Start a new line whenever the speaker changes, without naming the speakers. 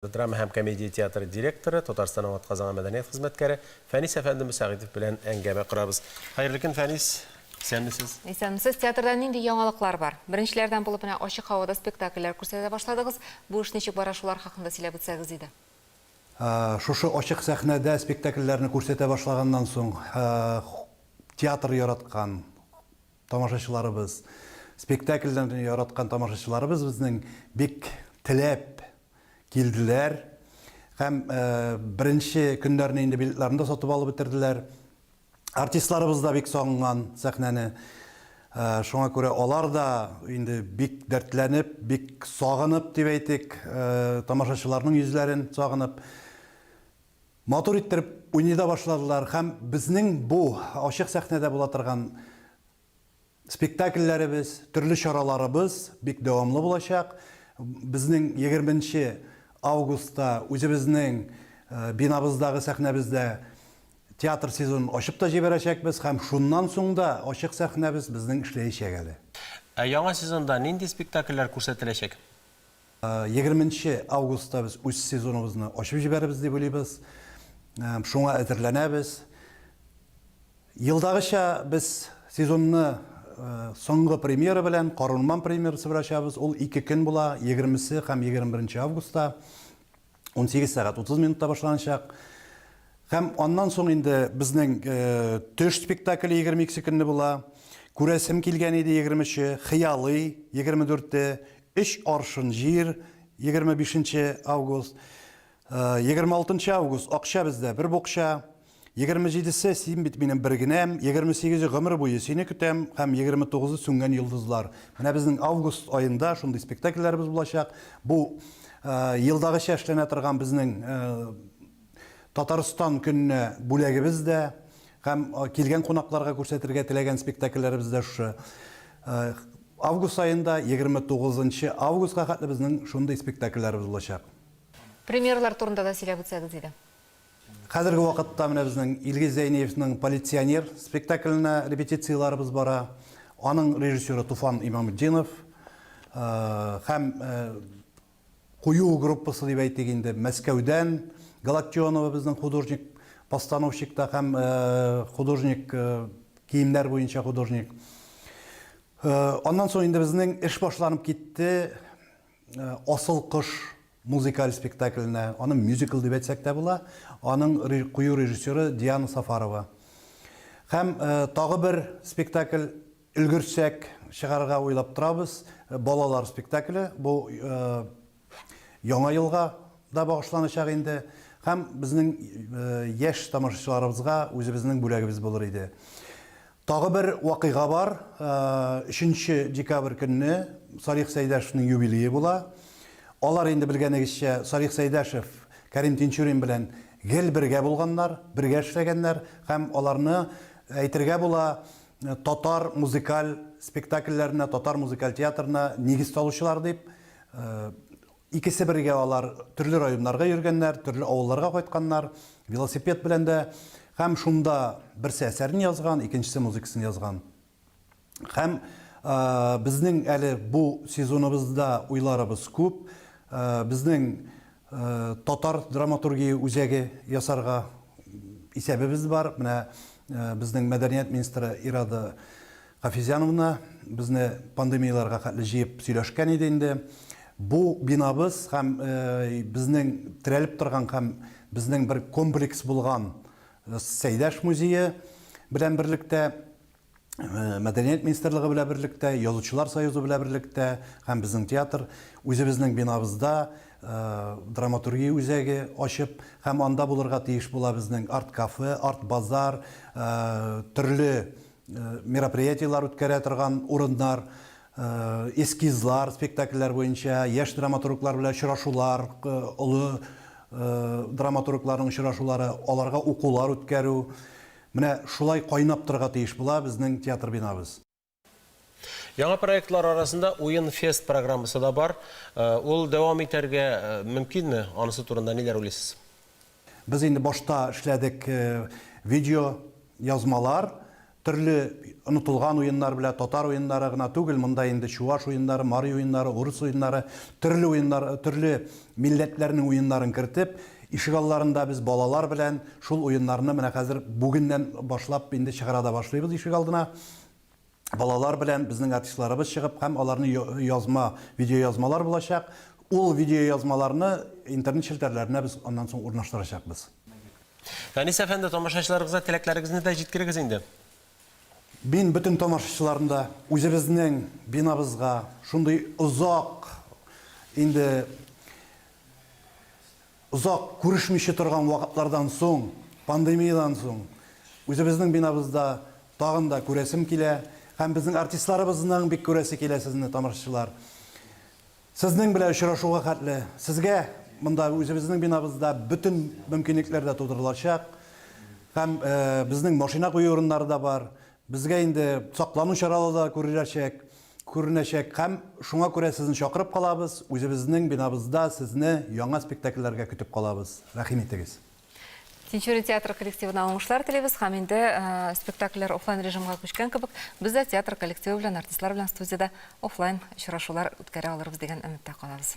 Drama hem komediya teatrı direktörü, Tatarstан Avat Kazan Medeniyet Hizmetkari Fənis Əfəndi Müsağidov bilen əngəmə qurabız. Hayırlı gün Fənis, sənmisiz?
Sənmisiz, teatrda nindi yanılıqlar var. Birinçilərdən bulub açıq havada spektakllər күрсәтә başladığız. Bu iş neçə baraşular haqqında сөйләп үтсәгез иде.
Шушы açıq səhnədə spektakllərni күрсәтә başlagandan soң teatr yaratqan tamaşaçılarыбыз, spektakllərni yaratqan tamaşaçılarыбыз bizning bek tilәп келділер. Һәм бірінші күндерін енді билетларында сатып алып бетерділер. Артистларыбыз да бик сағынған сәхнәне. Шуңа күрә алар да енді бик дәртләнеп, бик сағынып дип әйтик, тамашачыларның йөзләрен сағынып, матур иттереп уйный башладылар. Һәм безнең бу ачык сәхнәдә була торган спектакльләребез, төрле чараларыбыз бик дәвамлы булачак. Безнең 20 августта үзебезнең бинабыздагы сәхнәбездә театр сезонын ачып та җибәрәчәкбез һәм шуннан соң да ачык сәхнәбез безнең эшләячәк әле.
Яңа сезонда нинди спектакльләр күрсәтеләчәк?
20 августта без үз сезоныбызны ачып җибәрәбез дип уйлыйбыз. Шуңа әзерләнәбез. Елдагыча без сезонны соңгы премьера белән Карунман премьерасы бирәчәбез. Ул 2 көн була, 20 һәм 21 августта 18 сәгать 30 минутта башланачак. Һәм аннан соң инде безнең төш спектакле 22 көнне була. Күрәсем килгән иде 20-че, Хыялый 24-те, 3 аршын җир 25 август, 26 август акча бездә бер букча. 27-се син бит минем бер генәм, 28-е гомер буе сине көтәм һәм 29-ы сүнгән йолдызлар. Менә безнең август аенда шундый спектакльләребез булачак. Бу елдагыча эшләнә торган безнең Татарстан көнне бүләгебез дә һәм килгән кунакларга күрсәтергә теләгән спектакльләребез дә шушы. Август аенда 29 августка хәтле безнең шундый спектакльләребез булачак.
Премьерлар турында да сөйләп үтсәгез иде.
Хәзерге вакытта менә безнең Илгиз Зәйниевның «Полиционер» спектакленә репетицияларыбыз бара. Аның режиссеры Туфан Имаметдинов һәм кую группасы дип әйтик инде Мәскәүдән Галактионова безнең художник, постановщик та һәм художник, киемнәр буенча художник. Аннан соң инде безнең эш башланып китте. Асыл кыш музыкаль спектакленә, аның мюзикл дип әйтсәк тә була. Аның кую режиссеры Диана Сафарова. Һәм тагы бер спектакль өлгерсәк чыгарга уйлап торабыз. Балалар спектакле. Бу яңа елга да багышланачак инде. Һәм безнең яшь тамашачыларыбызга үзебезнең бүләгебез булыр иде. Тагы бер вакыйга бар. 3 декабрь көнне Салих Сәйдәшевнең юбилее була. Алар инде белгәнегезчә Салих Сәйдәшев Кәрим Тинчурин белән гел бергә булганнар, бергә эшләгәннәр һәм аларны әйтергә була татар музыкаль спектакльләренә, татар музыкаль театрына нигез салучылар дип. Икесе бергә алар төрле районнарга йөргәннәр, төрле авылларга кайтканнар, велосипед белән дә һәм шунда берсе әсәрен язган, икенчесе музыкасын язган. Һәм безнең әле бу сезоныбызда уйларыбыз күп. Безнең татар драматургия үзәге ясарга исәбебез бар. Менә безнең мәдәният министры Ирада Хафизяновна безне пандемияларга хәтле җыеп сөйләшкән иде инде. Бу бинабыз һәм безнең терәлеп торган һәм безнең бер комплекс булган Сәйдәш музее белән берлектә, Мәдәният министрлыгы белән берлектә, Язучылар союзы белән берлектә һәм безнең театр үзебезнең бинабызда драматургия үзәге ачып һәм анда булырга тиеш була безнең арт кафе, арт базар, төрле мероприятиялар үткәрә торган урыннар, эскизлар, спектакльләр буенча, яшь драматурглар белән очрашулар, олы драматургларның очрашулары, аларга укулар үткәрү. Менә шулай кайнап торырга тиеш була безнең театр бинабыз.
Яңа проектлар арасында Уен Фест программасы да бар. Ул дәвам итәргә мөмкинме? Анысы турында ниләр уйлыйсыз?
Без инде башта эшләдек видео язмалар, Төрле онытылган уеннар белән татар уеннары гына түгел, монда инде чуаш уеннары, мари уеннары, урыс уеннары, төрле уеннар, төрле милләтләрнең уеннарын кертеп, ишек алларында без балалар белән шул уеннарны менә хәзер бүгеннән башлап инде чыгара да башлыйбыз ишек алдына. Балалар белән безнең артистларыбыз чыгып, һәм аларны язма, видео язмалар булачак. Ул видео язмаларны интернет челтәрләренә без аннан соң урнаштырачакбыз.
Фәнис әфәнде, тамашачыларыгызга теләкләрегезне дә җиткерегез инде.
Мин бөтен тамашачыларында үзебезнең бинабызга шундый узак күрешмичә торган вакытлардан соң, пандемиядан соң, үзебезнең бинабызда тагын да күрәсем килә, һәм безнең артистларыбызның бик күрәсе килә сезне тамашачылар. Сезнең белән очрашуга хәтле, сезгә монда үзебезнең бинабызда бөтен мөмкинлекләр дә тудырылачак. Һәм безнең машина кую урыннары да бар. Безгә инде саклану чаралары да күренәчәк. Һәм шуңа күрә сезне чакырып калабыз. Үзебезнең бинабызда сезне яңа спектакльләргә көтеп калабыз. Рәхим итегез.
Тинчурин театр коллективына уңышлар телибез, һәм инде спектакльләр офлайн режимга күчкән кебек, без дә театр коллективы белән, артистлар белән студияда офлайн очрашулар үткәрә алырбыз дигән өметтә калабыз.